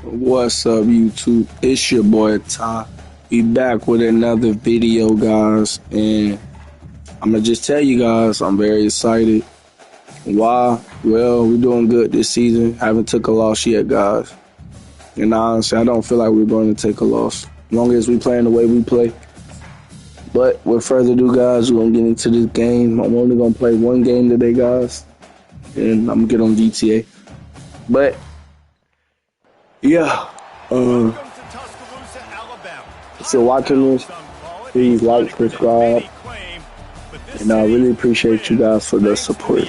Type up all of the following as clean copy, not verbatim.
What's up, YouTube? It's your boy Ty. We back with another video, guys, and I'm gonna just tell you guys I'm very excited. Why? Well, we're doing good this season. Haven't took a loss yet, guys. And honestly, I don't feel like we're going to take a loss, as long as we playing the way we play. But with further ado, guys, we're gonna get into this game. I'm only gonna play one game today, guys, and I'm gonna get on GTA. But yeah. If you're watching this, please like, subscribe, and I really appreciate you guys for the support.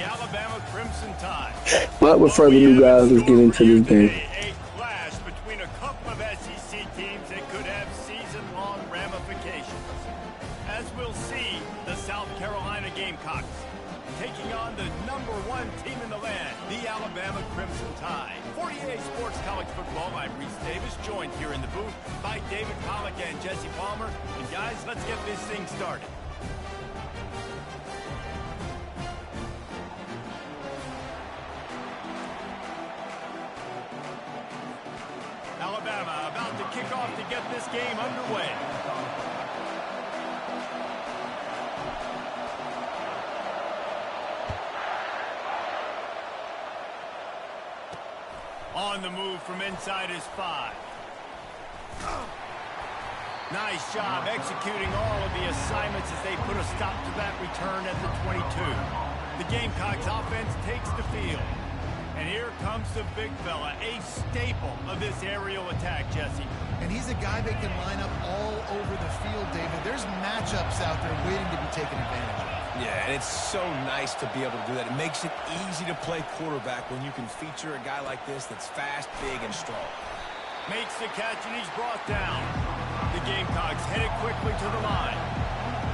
But with further ado, guys, let's get into this game. A clash between a couple of SEC teams that could have season-long ramifications. As we'll see, the South Carolina Gamecocks taking on the #1 team in the land, the Alabama Crimson Tide. 48 Sports College Football, I'm Reese Davis, joined here in the booth by David Pollack and Jesse Palmer. And guys, let's get this thing started. Alabama about to kick off to get this game underway. On the move from inside his 5. Nice job executing all of the assignments as they put a stop to that return at the 22. The Gamecocks offense takes the field. And here comes the big fella, a staple of this aerial attack, Jesse. And he's a guy that can line up all over the field, David. There's matchups out there waiting to be taken advantage of. Yeah, and it's so nice to be able to do that. It makes it easy to play quarterback when you can feature a guy like this that's fast, big, and strong. Makes the catch, and he's brought down. The Gamecocks headed quickly to the line.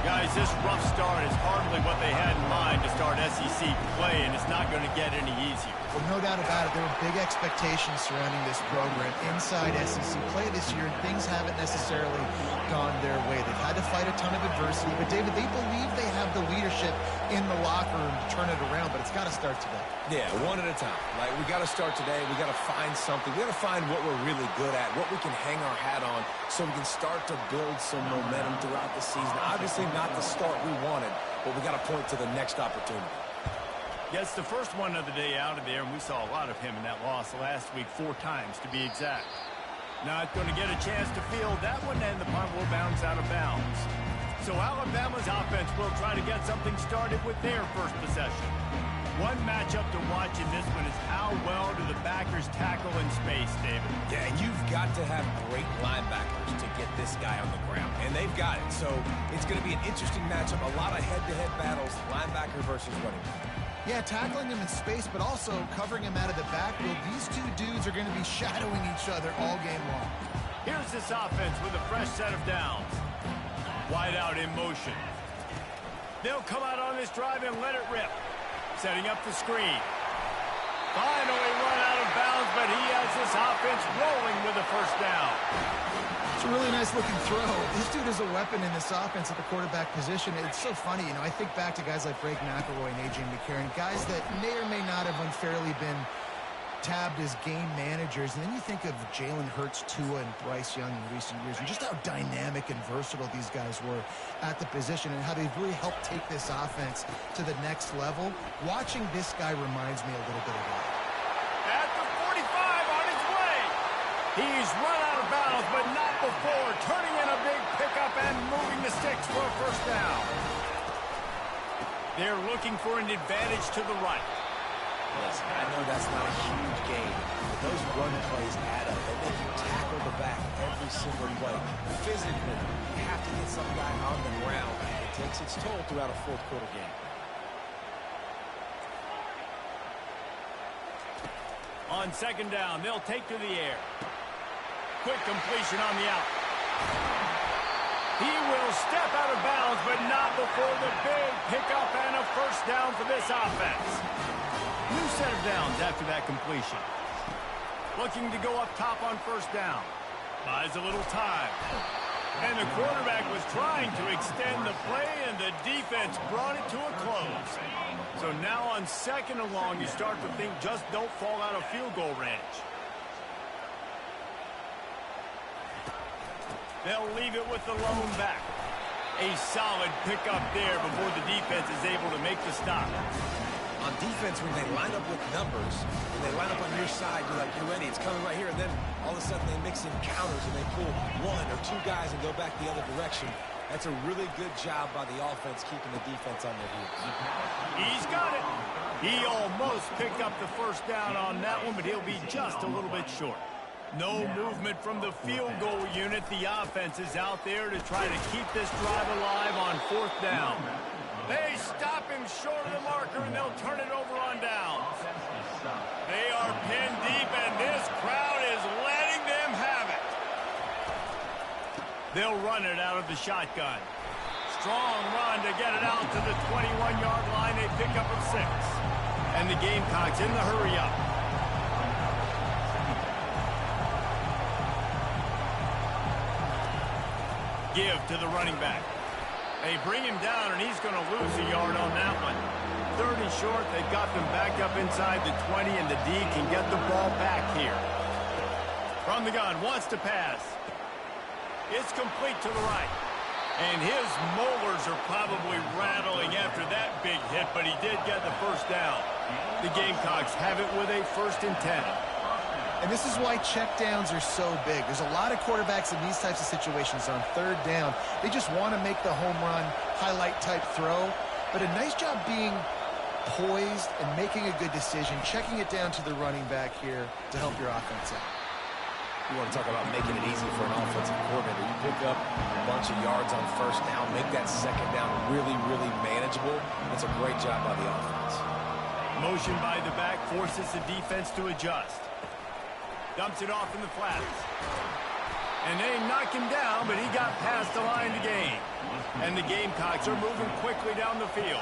Guys, this rough start is hardly what they had in mind to start SEC play, and it's not going to get any easier. Well, no doubt about it. There were big expectations surrounding this program inside SEC play this year, and things haven't necessarily gone their way. They've had to fight a ton of adversity, but, David, they believe they have the leadership in the locker room to turn it around, but it's got to start today. Yeah, one at a time. Like, we got to start today. We got to find something. We got to find what we're really good at, what we can hang our hat on, so we can start to build some momentum throughout the season. Obviously, not the start we wanted, but we got to point to the next opportunity. Yes, the first one of the day out of there, and we saw a lot of him in that loss last week, 4 times to be exact. Not going to get a chance to field that one, and the punt will bounce out of bounds. So Alabama's offense will try to get something started with their first possession. One matchup to watch in this one is how well do the backers tackle in space, David. Yeah, and you've got to have great linebackers to get this guy on the ground, and they've got it. So it's going to be an interesting matchup, a lot of head-to-head battles, linebacker versus running back. Yeah, tackling him in space, but also covering him out of the backfield. These two dudes are going to be shadowing each other all game long. Here's this offense with a fresh set of downs. Wide out in motion. They'll come out on this drive and let it rip. Setting up the screen. Finally run out of bounds, but he has this offense rolling with a first down. It's a really nice looking throw. This dude is a weapon in this offense at the quarterback position. It's so funny, you know, I think back to guys like Blake McElroy and A.J. McCarron, guys that may or may not have unfairly been tabbed as game managers. And then you think of Jalen Hurts, Tua, and Bryce Young in recent years, and just how dynamic and versatile these guys were at the position and how they've really helped take this offense to the next level. Watching this guy reminds me a little bit of that. At the 45 on his way. He's run out of bounds, but not before turning in a big pickup and moving the sticks for a first down. They're looking for an advantage to the right. Listen, I know that's not a huge game, but those run plays add up. They make you tackle the back every single play. Physically, you have to get some guy on the ground. It takes its toll throughout a fourth quarter game. On second down, they'll take to the air. Quick completion on the out. He will step out of bounds, but not before the big pickup and a first down for this offense. New set of downs after that completion. Looking to go up top on first down. Buys a little time. And the quarterback was trying to extend the play, and the defense brought it to a close. So now on second and long, you start to think just don't fall out of field goal range. They'll leave it with the lone back. A solid pickup there before the defense is able to make the stop. On defense, when they line up with numbers, when they line up on your side, you're like, you're ready, it's coming right here, and then all of a sudden they mix in counters and they pull one or two guys and go back the other direction. That's a really good job by the offense keeping the defense on their heels. He's got it. He almost picked up the first down on that one, but he'll be just a little bit short. No movement from the field goal unit. The offense is out there to try to keep this drive alive on 4th down. They stop him short of the marker, and they'll turn it over on downs. They are pinned deep, and this crowd is letting them have it. They'll run it out of the shotgun. Strong run to get it out to the 21-yard line. They pick up a 6. And the Gamecocks in the hurry-up. Give to the running back. They bring him down, and he's going to lose a yard on that one. 30 short. They've got them back up inside the 20, and the D can get the ball back here. From the gun, wants to pass. It's complete to the right. And his molars are probably rattling after that big hit, but he did get the first down. The Gamecocks have it with a 1st and 10. And this is why checkdowns are so big. There's a lot of quarterbacks in these types of situations on 3rd down. They just want to make the home run, highlight-type throw. But a nice job being poised and making a good decision, checking it down to the running back here to help your offense out. You want to talk about making it easy for an offensive coordinator. You pick up a bunch of yards on 1st down, make that 2nd down really, really manageable. That's a great job by the offense. Motion by the back forces the defense to adjust. Dumps it off in the flats. And they knock him down, but he got past the line to gain. And the Gamecocks are moving quickly down the field.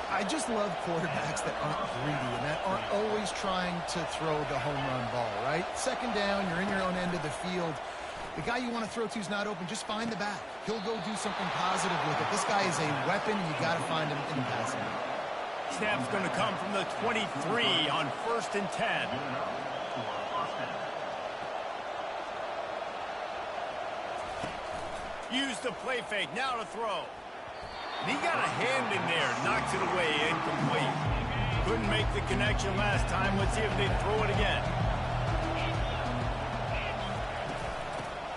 I just love quarterbacks that aren't greedy and that aren't always trying to throw the home run ball, right? 2nd down, you're in your own end of the field. The guy you want to throw to is not open. Just find the back. He'll go do something positive with it. This guy is a weapon, and you got to find him in the passing game. Snap's going to come from the 23 on 1st and 10. Use the play fake, now to throw. And he got a hand in there, knocks it away, incomplete. Couldn't make the connection last time. Let's see if they throw it again.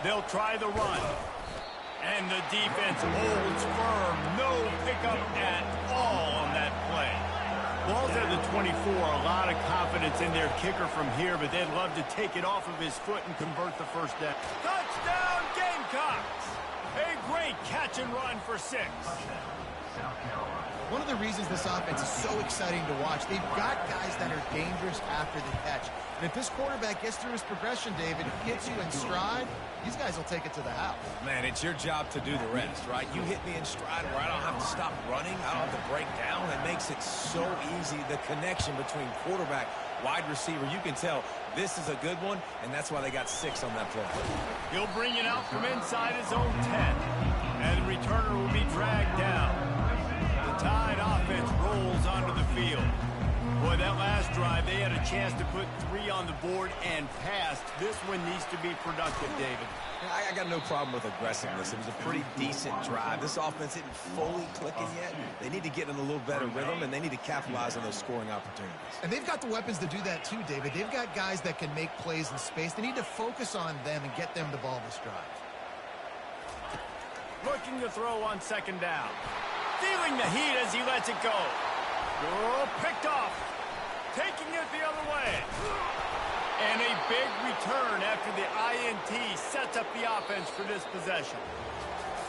They'll try the run. And the defense holds firm. No pickup at all on that play. Ball's at the 24. A lot of confidence in their kicker from here, but they'd love to take it off of his foot and convert the first down. Touchdown, Gamecocks! A great catch and run for 6. One of the reasons this offense is so exciting to watch, they've got guys that are dangerous after the catch. And if this quarterback gets through his progression, David, gets you in stride, these guys will take it to the house. Man, it's your job to do the rest, right? You hit me in stride where I don't have to stop running. I don't have to break down. It makes it so easy. The connection between quarterback, wide receiver, you can tell this is a good one, and that's why they got 6 on that play. He'll bring it out from inside his own 10. And the returner will be dragged down. The Tide offense rolls onto the field. Boy, that last drive, they had a chance to put 3 on the board and passed. This one needs to be productive, David. I got no problem with aggressiveness. It was a pretty decent drive. This offense isn't fully clicking yet. They need to get in a little better rhythm, and they need to capitalize on those scoring opportunities. And they've got the weapons to do that too, David. They've got guys that can make plays in space. They need to focus on them and get them the ball this drive. Looking to throw on 2nd down. Feeling the heat as he lets it go. Oh, picked off. Taking it the other way. And a big return after the INT sets up the offense for this possession.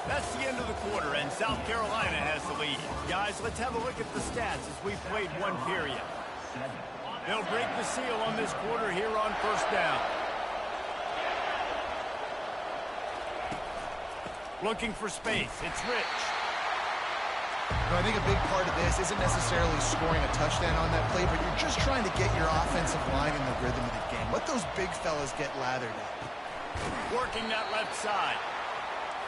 That's the end of the quarter, and South Carolina has the lead. Guys, let's have a look at the stats as we played 1 period. They'll break the seal on this quarter here on 1st down. Looking for space. It's Rich. I think a big part of this isn't necessarily scoring a touchdown on that play, but you're just trying to get your offensive line in the rhythm of the game. Let those big fellas get lathered up. Working that left side.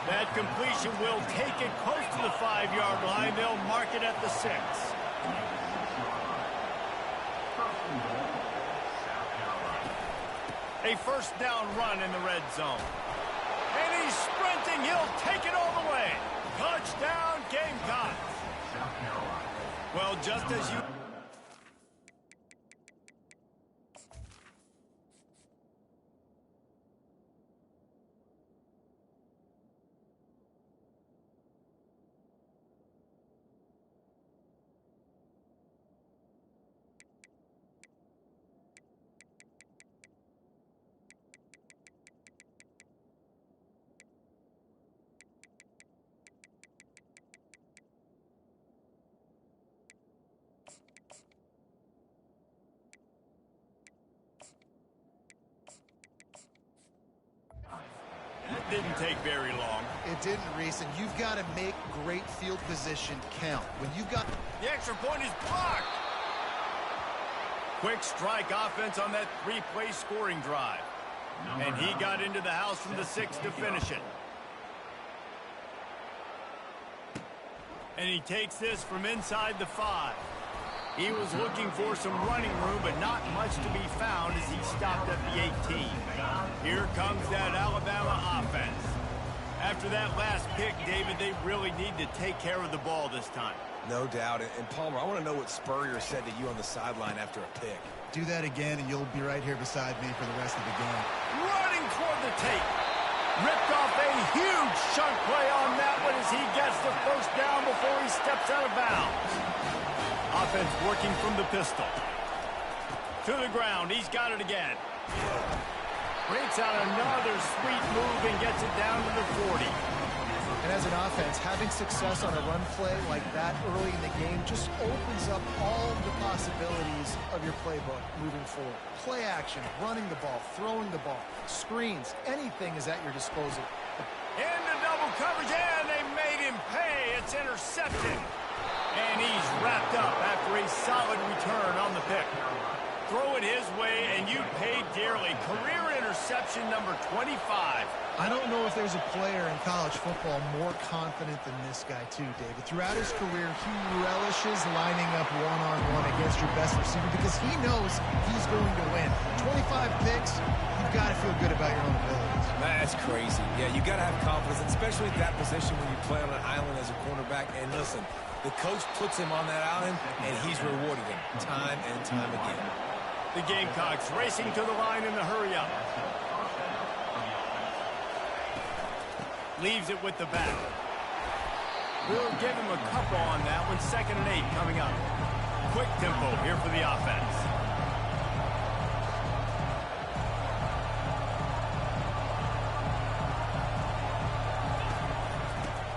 That completion will take it close to the 5-yard line. They'll mark it at the 6. A 1st down run in the red zone. And he he's sprinting. He'll take it all the way. Touchdown, Gamecocks. Well, just as you... That didn't take very long. It didn't, Reese, and you've got to make great field position count. When you've got... The extra point is blocked. Quick strike offense on that three-play scoring drive. And he got into the house from the 6 to finish it. And he takes this from inside the 5. He was looking for some running room, but not much to be found as he stopped at the 18. Here comes that Alabama offense. After that last pick, David, they really need to take care of the ball this time. No doubt. And Palmer, I want to know what Spurrier said to you on the sideline after a pick. Do that again, and you'll be right here beside me for the rest of the game. Running toward the tape. Ripped off a huge chunk play on that one as he gets the first down before he steps out of bounds. Offense working from the pistol. To the ground. He's got it again. Breaks out another sweet move and gets it down to the 40. And as an offense, having success on a run play like that early in the game just opens up all the possibilities of your playbook moving forward. Play action, running the ball, throwing the ball, screens, anything is at your disposal. Into double coverage, and they made him pay. It's intercepted. And he's wrapped up after a solid return on the pick. Throw it his way, and you paid dearly. Career interception number 25. I don't know if there's a player in college football more confident than this guy too, David. Throughout his career, he relishes lining up one-on-one against your best receiver because he knows he's going to win. 25 picks, you've got to feel good about your own abilities. That's crazy. Yeah, you got to have confidence, especially at that position when you play on an island as a cornerback. And listen, the coach puts him on that island, and he's rewarded him time and time again. The Gamecocks racing to the line in the hurry-up. Leaves it with the back. We'll give him a couple on that one. 2nd and 8 coming up. Quick tempo here for the offense.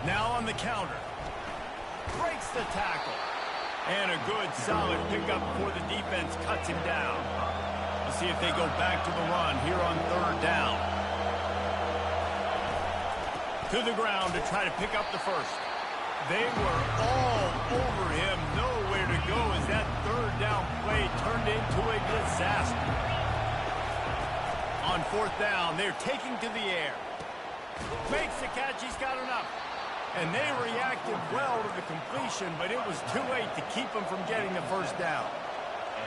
Now on the counter. Breaks the tackle. And a good, solid pickup before the defense cuts him down. We'll see if they go back to the run here on 3rd down. To the ground to try to pick up the first. They were all over him. Nowhere to go as that 3rd down play turned into a disaster. On 4th down, they're taking to the air. Makes the catch. He's got enough. And they reacted well to the completion, but it was too late to keep them from getting the first down.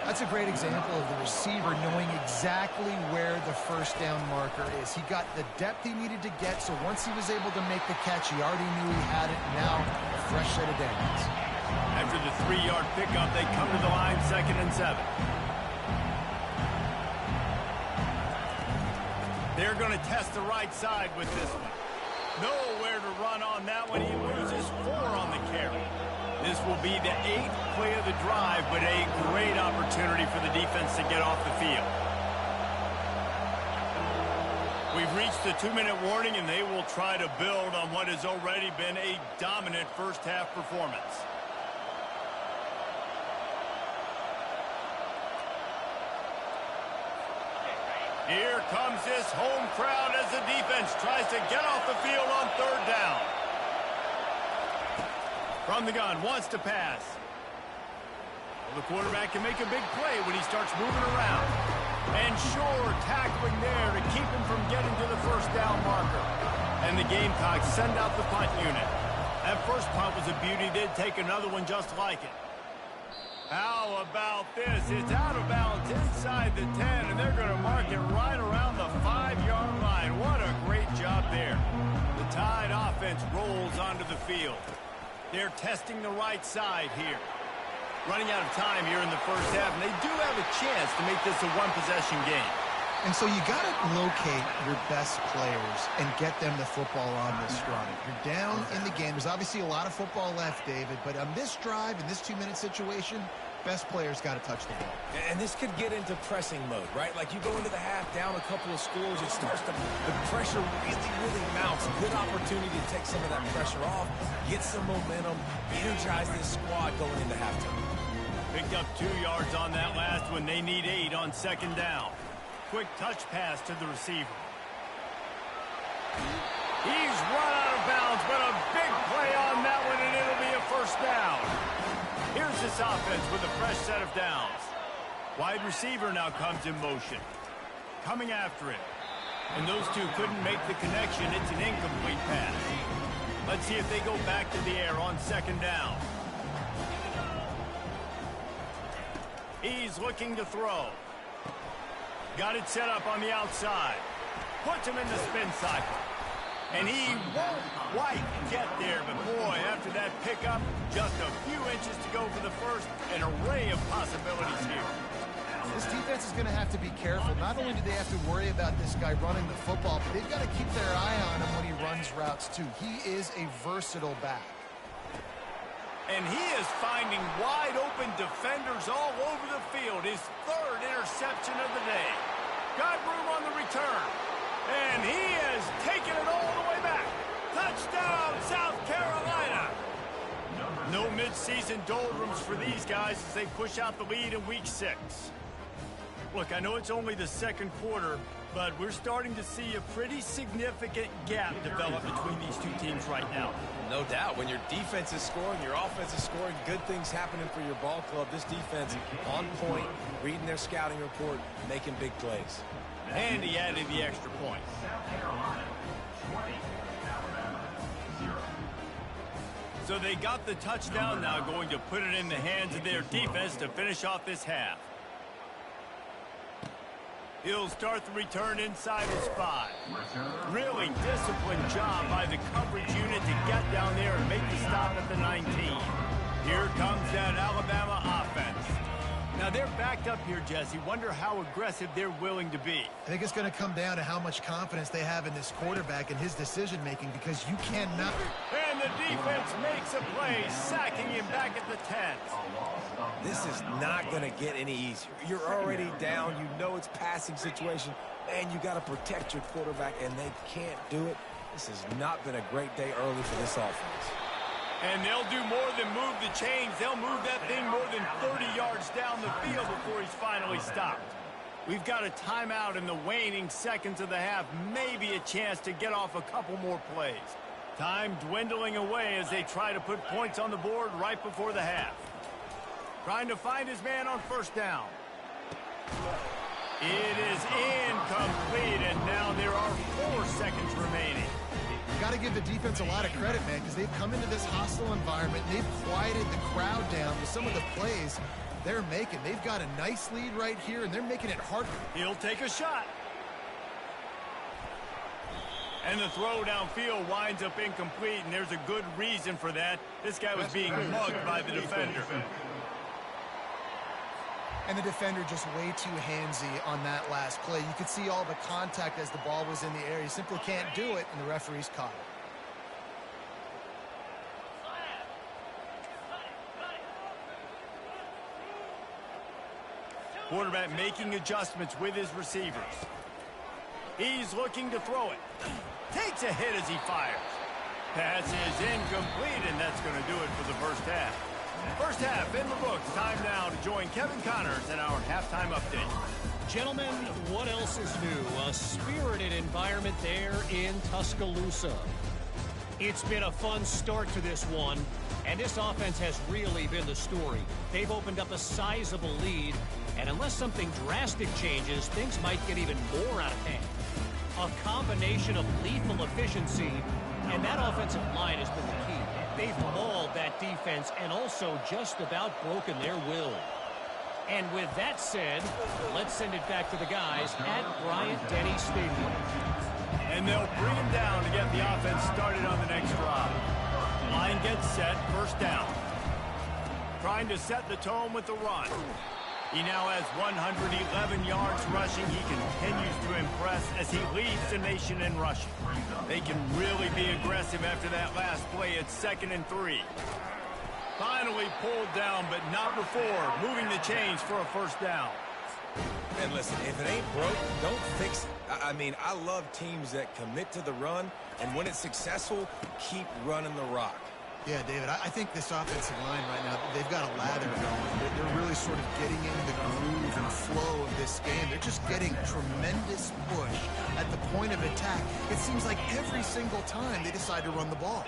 That's a great example of the receiver knowing exactly where the first down marker is. He got the depth he needed to get, so once he was able to make the catch, he already knew he had it. Now, a fresh set of downs. After the 3-yard pickup, they come to the line 2nd and 7. They're going to test the right side with this one. Nowhere to run on that one. He loses 4 on the carry. This will be the 8th play of the drive, but a great opportunity for the defense to get off the field. We've reached the 2-minute warning, and they will try to build on what has already been a dominant first-half performance. Here comes this home crowd as the defense tries to get off the field on 3rd down. From the gun, wants to pass. Well, the quarterback can make a big play when he starts moving around. And sure, tackling there to keep him from getting to the first down marker. And the Gamecocks send out the punt unit. That first punt was a beauty. They'd take another one just like it. How about this? It's out of bounds inside the 10, and they're going to mark it right around the 5-yard line. What a great job there. The Tide offense rolls onto the field. They're testing the right side here. Running out of time here in the first half, and they do have a chance to make this a one-possession game. And so you got to locate your best players and get them the football on this run. You're down in the game. There's obviously a lot of football left, David, but on this drive, in this 2-minute situation, best players got to touch the ball. And this could get into pressing mode, right? Like you go into the half down a couple of scores, it starts to, the pressure really mounts. Good opportunity to take some of that pressure off, get some momentum, energize this squad going into halftime. Picked up 2 yards on that last one. They need 8 on second down. Quick touch pass to the receiver. He's run out of bounds, but a big play on that one, and it'll be a first down. Here's this offense with a fresh set of downs. Wide receiver now comes in motion. Coming after it. And those two couldn't make the connection. It's an incomplete pass. Let's see if they go back to the air on second down. He's looking to throw. Got it set up on the outside. Puts him in the spin cycle. And he won't quite get there, but boy, after that pickup, just a few inches to go for the first. An array of possibilities here. This defense is going to have to be careful. Not only do they have to worry about this guy running the football, but they've got to keep their eye on him when he runs routes too. He is a versatile back. And he is finding wide-open defenders all over the field. His third interception of the day. Got room on the return. And he has taken it all the way back. Touchdown, South Carolina. No mid-season doldrums for these guys as they push out the lead in Week 6. Look, I know it's only the second quarter, but we're starting to see a pretty significant gap develop between these two teams right now. No doubt. When your defense is scoring, your offense is scoring, good things happening for your ball club. This defense on point, reading their scouting report, making big plays. And he added the extra point. So they got the touchdown, now going to put it in the hands of their defense to finish off this half. He'll start the return inside his 5. Really disciplined job by the coverage unit to get down there and make the stop at the 19. Here comes that Alabama offense. Now they're backed up here, Jesse. Wonder how aggressive they're willing to be. I think it's going to come down to how much confidence they have in this quarterback and his decision-making, because you cannot... And the defense makes a play, sacking him back at the 10. This is not going to get any easier. You're already down. You know it's passing situation. And you got to protect your quarterback, and they can't do it. This has not been a great day early for this offense. And they'll do more than move the chains. They'll move that thing more than 30 yards down the field before he's finally stopped. We've got a timeout in the waning seconds of the half. Maybe a chance to get off a couple more plays. Time dwindling away as they try to put points on the board right before the half. Trying to find his man on first down. It is incomplete, and now there are 4 seconds remaining. You got to give the defense a lot of credit, man, because they've come into this hostile environment, and they've quieted the crowd down with some of the plays they're making. They've got a nice lead right here, and they're making it hard. He'll take a shot. And the throw downfield winds up incomplete, and there's a good reason for that. This guy was being mugged by the defender. And the defender just way too handsy on that last play. You could see all the contact as the ball was in the air. He simply can't do it, and the referee's caught it. Quarterback making adjustments with his receivers. He's looking to throw it. Takes a hit as he fires. Pass is incomplete, and that's going to do it for the first half. First half in the books. Time now to join Kevin Connors in our halftime update. Gentlemen, what else is new? A spirited environment there in Tuscaloosa. It's been a fun start to this one, and this offense has really been the story. They've opened up a sizable lead, and unless something drastic changes, things might get even more out of hand. A combination of lethal efficiency, and that offensive line has been the key. They've mauled that defense and also just about broken their will. And with that said, let's send it back to the guys at Bryant-Denny Stadium. And they'll bring him down to get the offense started on the next drive. Line gets set, first down. Trying to set the tone with the run. He now has 111 yards rushing. He continues to impress as he leads the nation in rushing. They can really be aggressive after that last play. It's 2nd and 3. Finally pulled down, but not before moving the chains for a first down. And listen, if it ain't broke, don't fix it. I mean, I love teams that commit to the run, and when it's successful, keep running the rock. Yeah, David, I think this offensive line right now, they've got a lather going. They're really sort of getting into the groove and flow of this game. They're just getting tremendous push at the point of attack. It seems like every single time they decide to run the ball.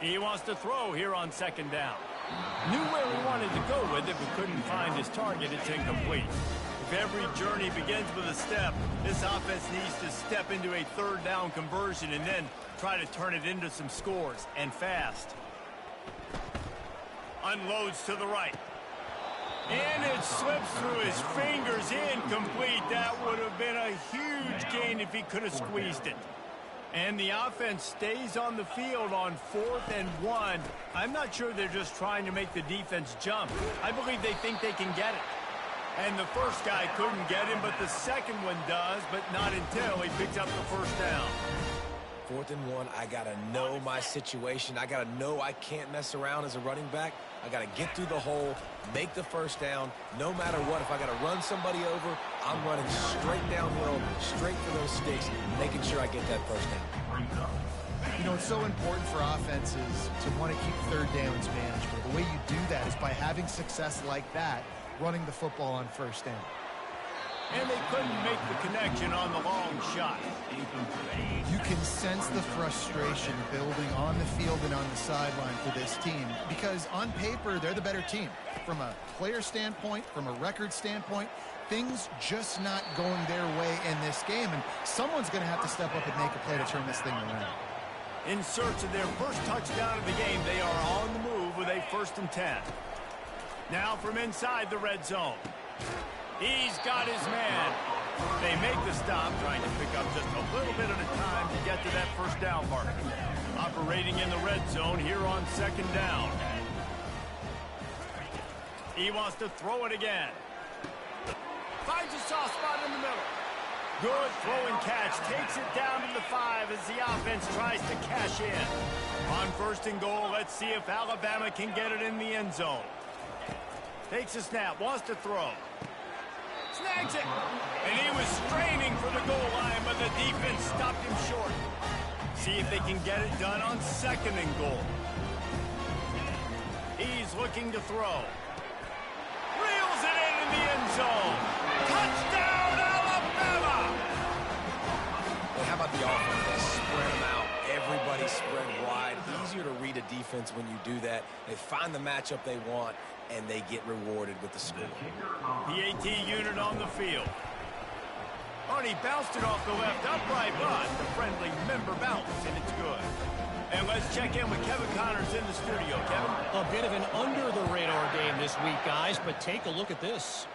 He wants to throw here on 2nd down. Knew where he wanted to go with it, but couldn't find his target. It's incomplete. If every journey begins with a step, this offense needs to step into a 3rd down conversion and then try to turn it into some scores, and fast. Unloads to the right. And it slips through his fingers, incomplete. That would have been a huge gain if he could have squeezed it. And the offense stays on the field on 4th and 1. I'm not sure they're just trying to make the defense jump. I believe they think they can get it. And the first guy couldn't get him, but the second one does, but not until he picks up the first down. 4th and 1, I got to know my situation. I got to know I can't mess around as a running back. I got to get through the hole, make the first down. No matter what, if I got to run somebody over, I'm running straight downhill, straight for those sticks, making sure I get that first down. You know, it's so important for offenses to want to keep 3rd downs manageable. The way you do that is by having success like that, running the football on 1st down. And they couldn't make the connection on the long shot. You can sense the frustration building on the field and on the sideline for this team because on paper, they're the better team. From a player standpoint, from a record standpoint, things just not going their way in this game, and someone's going to have to step up and make a play to turn this thing around. In search of their first touchdown of the game, they are on the move with a 1st and 10. Now from inside the red zone. He's got his man. They make the stop, trying to pick up just a little bit at a time to get to that first down mark. Operating in the red zone here on 2nd down. He wants to throw it again. Finds a soft spot in the middle. Good throw and catch. Takes it down to the 5 as the offense tries to cash in. On 1st and goal, let's see if Alabama can get it in the end zone. Takes a snap, wants to throw. Snags it. And he was straining for the goal line, but the defense stopped him short. See if they can get it done on 2nd and goal. He's looking to throw. Reels it in the end zone. Touchdown, Alabama! Hey, how about the offense? They spread them out. Everybody spread wide. Easier to read a defense when you do that. They find the matchup they want, and they get rewarded with the score. The AT unit on the field. Oh, and he bounced it off the left upright, but the friendly member bounce, and it's good. And let's check in with Kevin Connors in the studio. Kevin? A bit of an under-the-radar game this week, guys, but take a look at this.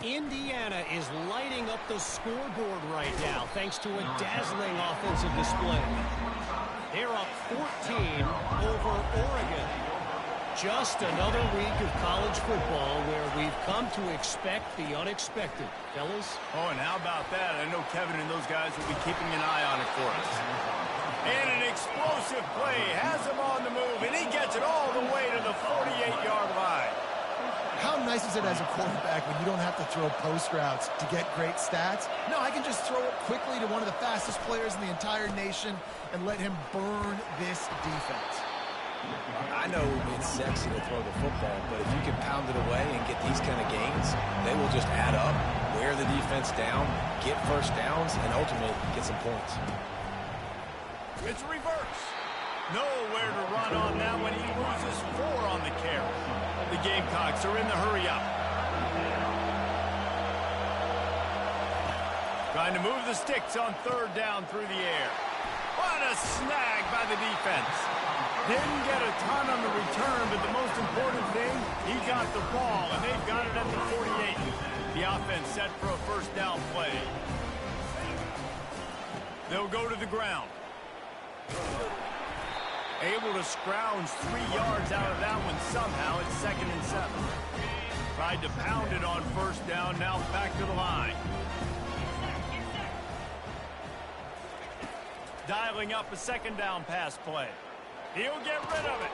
Indiana is lighting up the scoreboard right now thanks to a dazzling offensive display. They're up 14 over Oregon. Just another week of college football where we've come to expect the unexpected. Fellas? Oh, and how about that? I know Kevin and those guys will be keeping an eye on it for us. And an explosive play has him on the move, and he gets it all the way to the 48-yard line. How nice is it as a quarterback when you don't have to throw post routes to get great stats? No, I can just throw it quickly to one of the fastest players in the entire nation and let him burn this defense. I know it's sexy to throw the football, but if you can pound it away and get these kind of gains, they will just add up, wear the defense down, get first downs, and ultimately get some points. It's a reverse. Nowhere to run on that when he loses 4 on the carry. The Gamecocks are in the hurry-up. Trying to move the sticks on 3rd down through the air. What a snag by the defense. Didn't get a ton on the return, but the most important thing, he got the ball, and they've got it at the 48. The offense set for a first down play. They'll go to the ground. Able to scrounge 3 yards out of that one somehow. It's 2nd and 7. Tried to pound it on first down, now back to the line. Dialing up a 2nd down pass play. He'll get rid of it.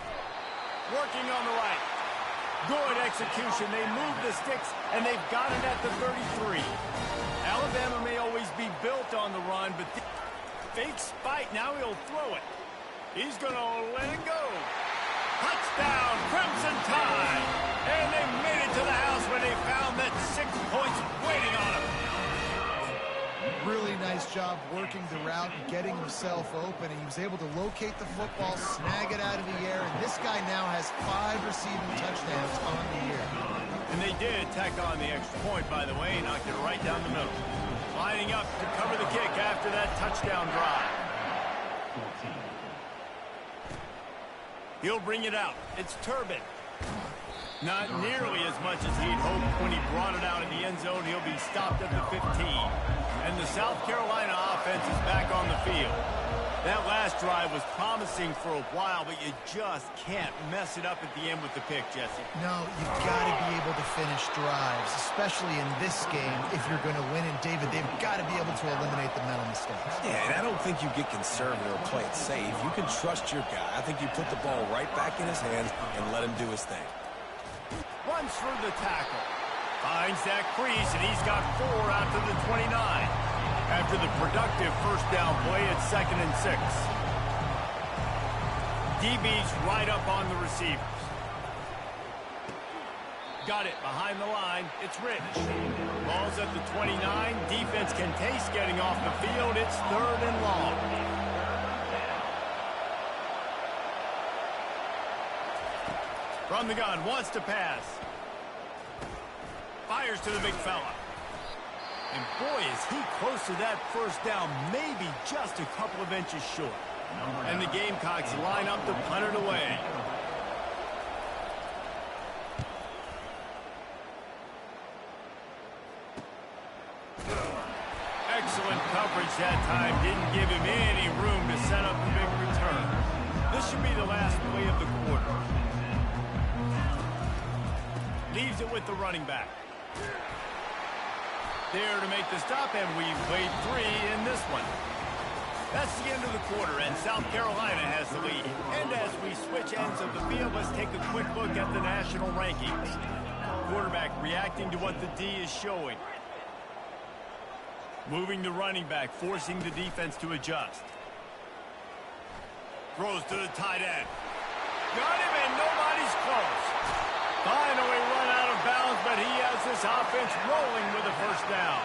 Working on the right. Good execution. They move the sticks, and they've got it at the 33. Alabama may always be built on the run, but fake spike. Now he'll throw it. He's going to let it go. Touchdown, Crimson Tide. And they made it to the house when they found that 6 points waiting on them. Really nice job working the route and getting himself open. He was able to locate the football, snag it out of the air, and this guy now has 5 receiving touchdowns on the year. And they did tack on the extra point, by the way, knocked it right down the middle. Lining up to cover the kick after that touchdown drive. He'll bring it out. It's Turbin. Not nearly as much as he'd hoped when he brought it out in the end zone. He'll be stopped at the 15. And the South Carolina offense is back on the field. That last drive was promising for a while, but you just can't mess it up at the end with the pick, Jesse. No, you've got to be able to finish drives, especially in this game if you're going to win. And, David, they've got to be able to eliminate the mental mistakes. Yeah, and I don't think you get conservative or play it safe. You can trust your guy. I think you put the ball right back in his hands and let him do his thing. Runs through the tackle. Finds that crease, and he's got 4 out to the 29. After the productive first down play, it's 2nd and 6. DB's right up on the receivers. Got it behind the line. It's Rich. Ball's at the 29. Defense can taste getting off the field. It's 3rd and long. From the gun, wants to pass. Fires to the big fella. And boy, is he close to that first down, maybe just a couple of inches short. And the Gamecocks line up to punt it away. Excellent coverage that time. Didn't give him any room to set up the big return. This should be the last play of the quarter. Leaves it with the running back. There to make the stop, and we've played 3 in this one. That's the end of the quarter, and South Carolina has the lead. And as we switch ends of the field, let's take a quick look at the national rankings. Quarterback reacting to what the D is showing. Moving the running back, forcing the defense to adjust. Throws to the tight end. Got him, and nobody's close. Finally run out of bounds, but he has this offense rolling with a first down.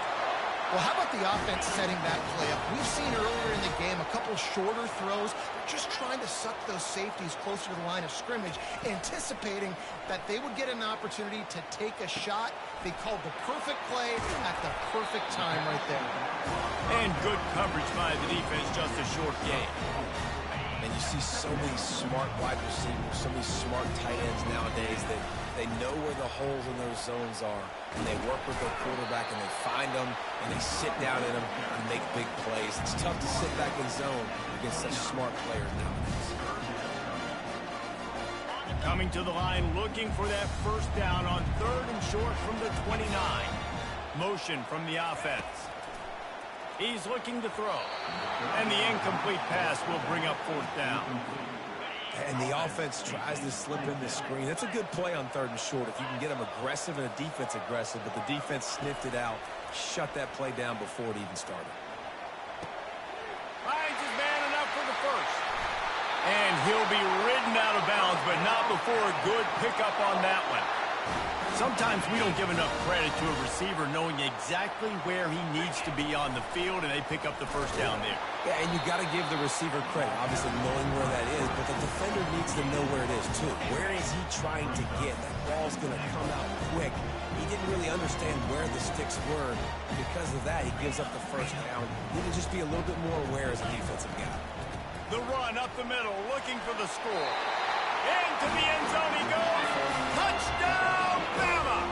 Well, how about the offense setting that play up? We've seen earlier in the game a couple shorter throws, just trying to suck those safeties closer to the line of scrimmage, anticipating that they would get an opportunity to take a shot. They called the perfect play at the perfect time right there. And good coverage by the defense, just a short gain. And you see so many smart wide receivers, so many smart tight ends nowadays that they know where the holes in those zones are, and they work with their quarterback, and they find them, and they sit down in them and make big plays. It's tough to sit back in zone against such smart players nowadays. Coming to the line, looking for that first down on 3rd and short from the 29. Motion from the offense. He's looking to throw. And the incomplete pass will bring up 4th down. And the offense tries to slip in the screen. That's a good play on 3rd and short if you can get them aggressive and a defense aggressive, but the defense sniffed it out, shut that play down before it even started. Finds his man enough for the first. And he'll be ridden out of bounds, but not before a good pickup on that one. Sometimes we don't give enough credit to a receiver knowing exactly where he needs to be on the field, and they pick up the first down there. Yeah, and you got to give the receiver credit, obviously knowing where that is, but the defender needs to know where it is too. Where is he trying to get? That ball's going to come out quick. He didn't really understand where the sticks were. Because of that, he gives up the first down. He need to just be a little bit more aware as a defensive guy. The run up the middle, looking for the score. Into the end zone he goes. Touchdown, Bama!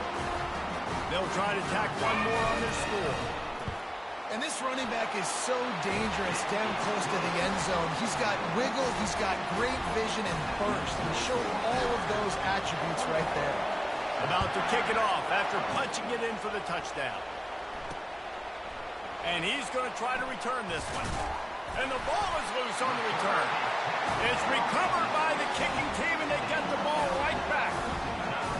They'll try to tack one more on their score. And this running back is so dangerous down close to the end zone. He's got wiggle, he's got great vision and burst. And he showed all of those attributes right there. About to kick it off after punching it in for the touchdown. And he's going to try to return this one. And the ball is loose on the return. It's recovered by the kicking team, and they get the ball right back.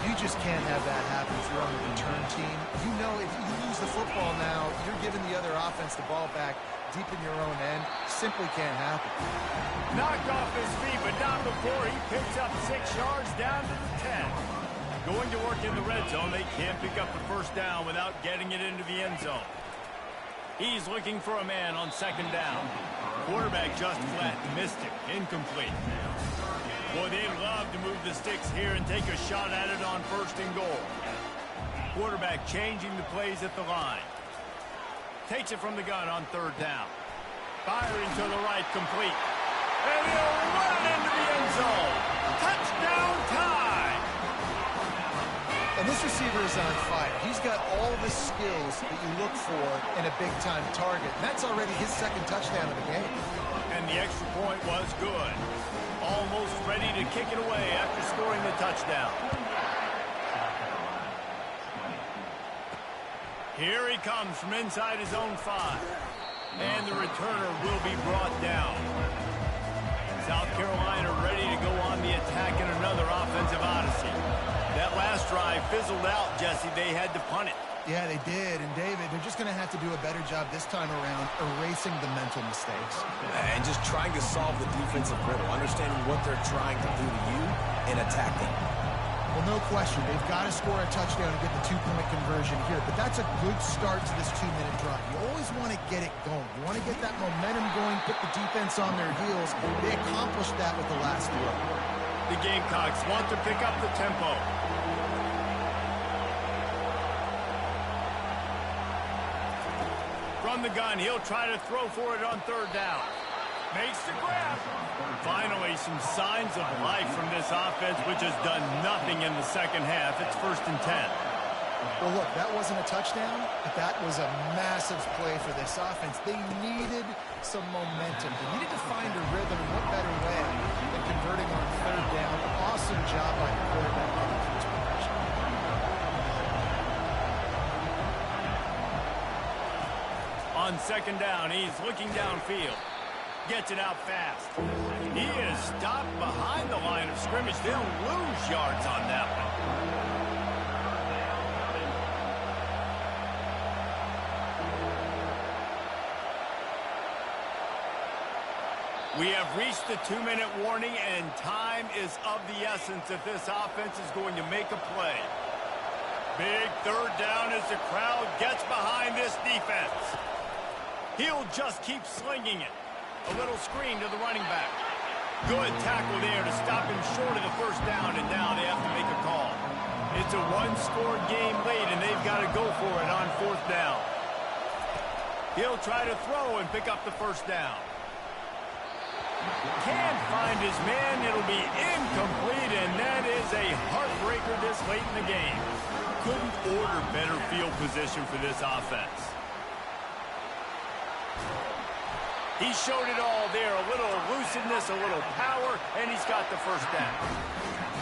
You just can't have that happen if you're on the return team. You know if you lose the football now, you're giving the other offense the ball back deep in your own end. Simply can't happen. Knocked off his feet, but not before he picks up 6 yards down to the 10. Going to work in the red zone, they can't pick up the first down without getting it into the end zone. He's looking for a man on second down. Quarterback just flat missed it. Incomplete. Boy, they'd love to move the sticks here and take a shot at it on first and goal. Quarterback changing the plays at the line. Takes it from the gun on third down. Firing to the right, complete. And he'll run into the end zone. Touchdown time! And this receiver is on fire. He's got all the skills that you look for in a big-time target. And that's already his second touchdown of the game. And the extra point was good. Almost ready to kick it away after scoring the touchdown. Here he comes from inside his own 5. And the returner will be brought down. South Carolina ready to go on the attack in another offensive odyssey. That last drive fizzled out, Jesse. They had to punt it. Yeah, they did. And, David, they're just going to have to do a better job this time around erasing the mental mistakes. And just trying to solve the defensive riddle, understanding what they're trying to do to you and attacking. Well, no question. They've got to score a touchdown and get the 2-point conversion here. But that's a good start to this 2-minute drive. You always want to get it going. You want to get that momentum going, put the defense on their heels. They accomplished that with the last throw. The Gamecocks want to pick up the tempo. From the gun, he'll try to throw for it on third down. Makes the grab. Finally, some signs of life from this offense, which has done nothing in the second half. It's 1st and 10. Well, look, that wasn't a touchdown, but that was a massive play for this offense. They needed some momentum. They needed to find a rhythm, and what better way than converting on third down. Awesome job by the quarterback getting through his progression. On second down, he's looking downfield. Gets it out fast. He is stopped behind the line of scrimmage. They'll lose yards on that one. We have reached the 2-minute warning, and time is of the essence if this offense is going to make a play. Big third down as the crowd gets behind this defense. He'll just keep slinging it. A little screen to the running back. Good tackle there to stop him short of the first down, and now they have to make a call. It's a one-score game late, and they've got to go for it on fourth down. He'll try to throw and pick up the first down. Can't find his man. It'll be incomplete, and that is a heartbreaker this late in the game. Couldn't order better field position for this offense. He showed it all there. A little elusiveness, a little power, and he's got the first down.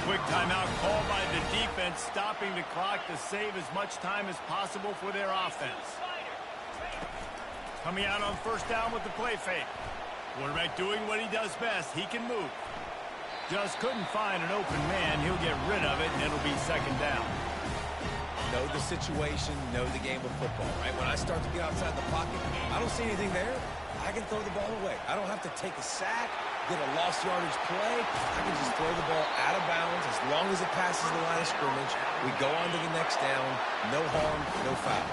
Quick timeout called by the defense, stopping the clock to save as much time as possible for their offense. Coming out on first down with the play fake. Quarterback doing what he does best. He can move. Just couldn't find an open man. He'll get rid of it, and it'll be second down. Know the situation, know the game of football, right? When I start to get outside the pocket, I don't see anything there. I can throw the ball away. I don't have to take a sack, get a lost yardage play. I can just throw the ball out of bounds as long as it passes the line of scrimmage. We go on to the next down. No harm, no foul.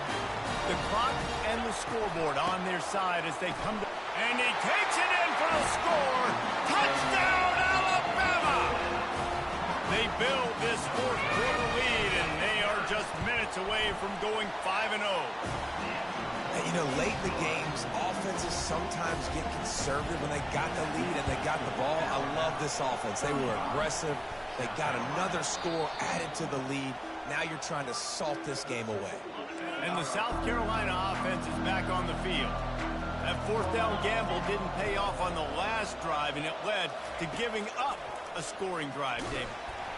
The clock and the scoreboard on their side as they come to... And he takes it in for the score. Touchdown, Alabama! They build this fourth-quarter lead, and they are just minutes away from going 5-0. You know, late in the games, offenses sometimes get conservative when they got the lead and they got the ball. I love this offense. They were aggressive. They got another score added to the lead. Now you're trying to salt this game away. And the South Carolina offense is back on the field. That fourth down gamble didn't pay off on the last drive, and it led to giving up a scoring drive, David.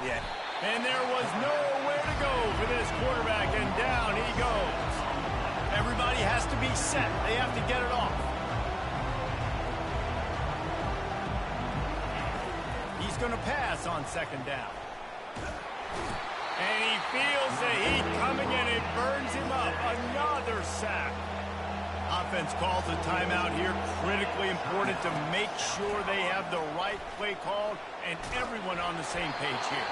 Yeah. And there was nowhere to go for this quarterback, and down he goes. Everybody has to be set. They have to get it off. He's going to pass on second down. And he feels the heat coming, and it burns him up. Another sack. Offense calls a timeout here. Critically important to make sure they have the right play called and everyone on the same page here.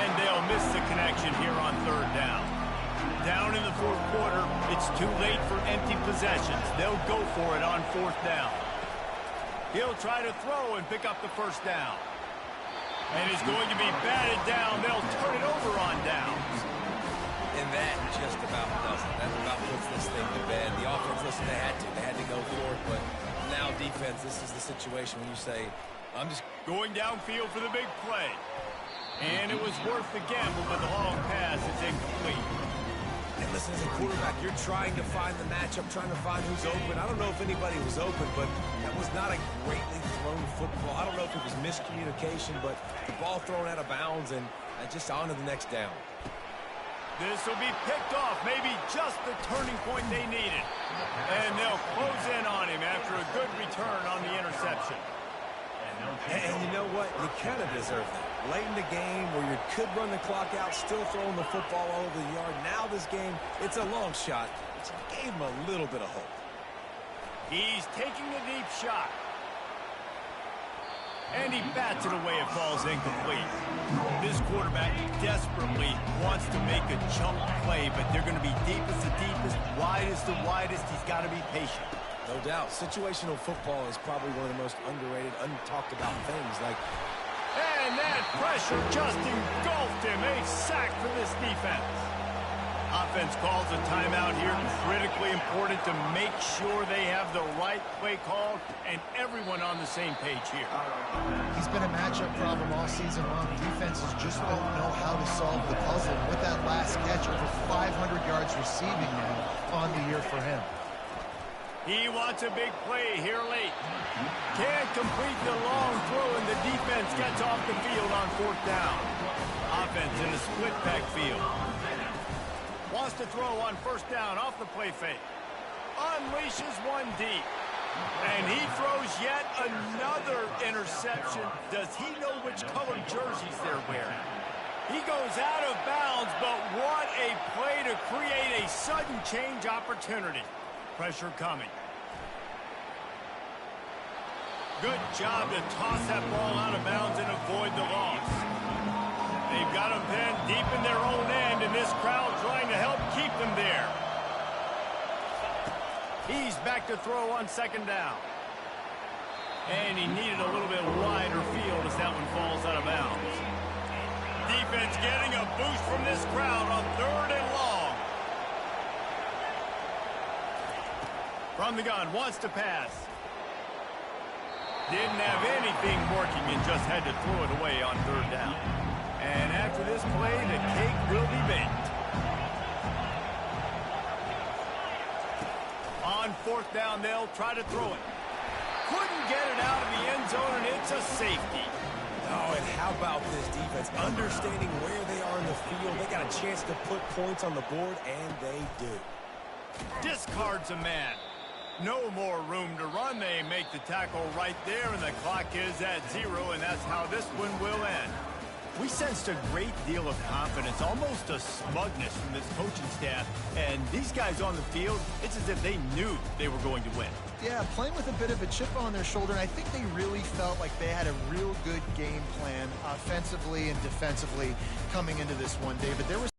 And they'll miss the connection here on third down. Down in the fourth quarter, it's too late for empty possessions. They'll go for it on fourth down. He'll try to throw and pick up the first down. And it's going to be batted down. They'll turn it over on downs. And that just about does it. That about puts this thing to bed. The offense, listen, they had to go for it. But now defense, this is the situation when you say, I'm just going downfield for the big play. And it was worth the gamble, but the long pass is incomplete. And listen, as a quarterback, you're trying to find the matchup, trying to find who's open. I don't know if anybody was open, but that was not a greatly thrown football. I don't know if it was miscommunication, but the ball thrown out of bounds and just on to the next down. This will be picked off, maybe just the turning point they needed. And they'll close in on him after a good return on the interception. And you know what? You kind of deserve that. Late in the game where you could run the clock out, still throwing the football all over the yard. Now this game, it's a long shot. It gave him a little bit of hope. He's taking a deep shot. And he bats it away. It falls incomplete. This quarterback desperately wants to make a chunk play, but they're going to be deepest to deepest, widest to widest. He's got to be patient. No doubt. Situational football is probably one of the most underrated, untalked about things. And that pressure just engulfed him. A sack for this defense. Offense calls a timeout here. Critically important to make sure they have the right play called and everyone on the same page here. He's been a matchup problem all season long. Defenses just don't know how to solve the puzzle. With that last catch, over 500 yards receiving now on the year for him. He wants a big play here late. Can't complete the long throw, and the defense gets off the field on fourth down. Offense in a split backfield. Wants to throw on first down off the play fake. Unleashes one deep. And he throws yet another interception. Does he know which color jerseys they're wearing? He goes out of bounds, but what a play to create a sudden change opportunity. Pressure coming. Good job to toss that ball out of bounds and avoid the loss. They've got him pinned deep in their own end, and this crowd trying to help keep them there. He's back to throw on second down. And he needed a little bit wider field as that one falls out of bounds. Defense getting a boost from this crowd on third and long. From the gun, wants to pass. Didn't have anything working and just had to throw it away on third down. And after this play, the cake will be baked. On fourth down, they'll try to throw it. Couldn't get it out of the end zone, and it's a safety. Oh, and how about this defense? Understanding where they are in the field. They got a chance to put points on the board, and they do. Discards a man. No more room to run. They make the tackle right there, and the clock is at 0, and that's how this one will end. We sensed a great deal of confidence, almost a smugness from this coaching staff, and these guys on the field, it's as if they knew they were going to win. Yeah, playing with a bit of a chip on their shoulder, and I think they really felt like they had a real good game plan offensively and defensively coming into this one, David. There was